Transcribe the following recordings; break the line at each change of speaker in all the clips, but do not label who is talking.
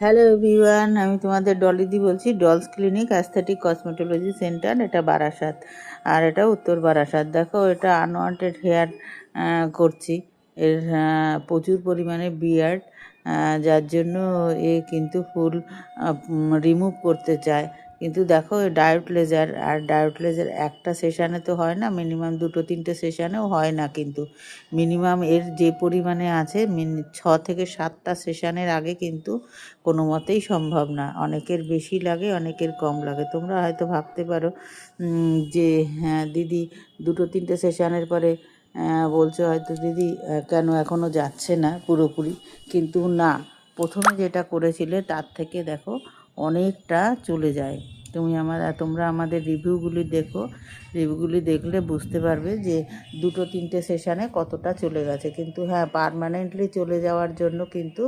Hello everyone, আমি তোমাদের ডলিদি বলছি। Dolls clinic aesthetic cosmetology centre, এটা বারাসাত, আর এটা উত্তর বারাসাত। দেখো, এটা আনওয়ান্টেড হেয়ার করছি। এর প্রচুর পরিমাণে বিয়ার্ড, যার জন্য এ কিন্তু ফুল রিমুভ করতে চায়। কিন্তু দেখো, ডায়োড লেজার, আর ডায়োড লেজার একটা সেশানে তো হয় না, মিনিমাম 2-3টে সেশানেও হয় না। কিন্তু মিনিমাম এর যে পরিমাণে আছে 6 থেকে 7টা সেশানের আগে কিন্তু কোনো মতেই সম্ভব না। অনেকের বেশি লাগে, অনেকের কম লাগে। তোমরা হয়তো ভাবতে পারো যে হ্যাঁ দিদি, 2-3টে সেশানের পরে বলছো হয়তো দিদি কেন এখনও যাচ্ছে না পুরোপুরি। কিন্তু না, প্রথমে যেটা করেছিলে তার থেকে দেখো অনেকটা চলে যায়। তোমরা আমাদের রিভিউগুলি দেখো, রিভিউগুলি দেখলে বুঝতে পারবে যে 2-3টে সেশানে কতটা চলে গেছে। কিন্তু হ্যাঁ, পার্মানেন্টলি চলে যাওয়ার জন্য কিন্তু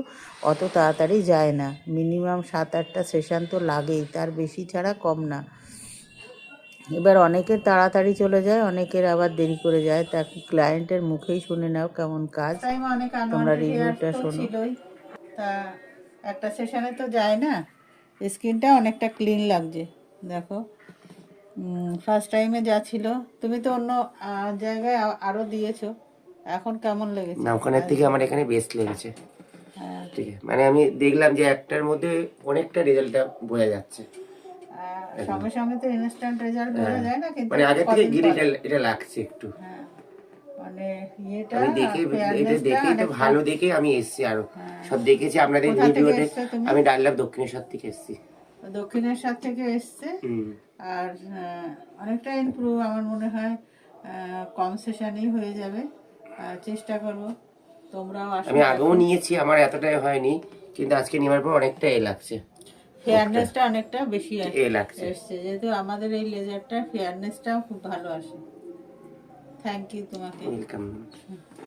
অত তাড়াতাড়ি যায় না। মিনিমাম 7-8টা সেশান তো লাগেই, তার বেশি ছাড়া কম না। এবার অনেকের তাড়াতাড়ি চলে যায়, অনেকের আবার দেরি করে যায়। তা ক্লায়েন্টের মুখেই শুনে নাও কেমন কাজ। তোমরা রিভিউটা শোনো। তা একটা সেশানে তো যায় না, স্কিনটা অনেকটা ক্লিন লাগছে। দেখো, ফার্স্ট টাইমে যা ছিল, তুমি তো অন্য জায়গায় আরও দিয়েছো, এখন কেমন লেগেছে?
না, ওখানের থেকে আমার এখানে বেস্ট লেগেছে।
হ্যাঁ,
ঠিক আছে, মানে আমি দেখলাম যে একটার মধ্যে অনেকটা রেজাল্টটা বোঝা যাচ্ছে।
সঙ্গে সঙ্গে তো ইনস্ট্যান্ট রেজাল্ট বোঝা যায় না, কিন্তু
মানে আগে থেকে গিরি এটা লাগছে একটু।
হ্যাঁ, মানে ইয়েটা
আমি দেখে এটা
ফেয়ারনেসটা
দেখেই তো
অনেকটা।
ভালো দেখে আমি এসেছি আরো।
হ্যাঁ।
সব দেখেছি আপনাদের
কোথা থেকে
ভিডিওতে।
এসছো তুমি?
আমি ডাল্লাভ দক্ষিণেশ্বর থেকে এসেছি।
দক্ষিণেশ্বর থেকে এসছে। আর অনেকটা ইমপ্রুভ আমার মনে হয়। কম সেশনেই হয়ে যাবে, চেষ্টা করবো। তোমরাও আসো।
আমি আগেও নিয়েছি, আমার এতটাই হয়নি, কিন্তু আজকে নেওয়ার পর অনেকটা লাগছে।
ফেয়ারনেসটা অনেকটা বেশি
লাগছে।
এসছে, যেহেতু আমাদের এই লেজারটা ফেয়ারনেসটাও খুব ভালো আসে। থ্যাংক ইউ তোমাকে।
ওয়েলকাম।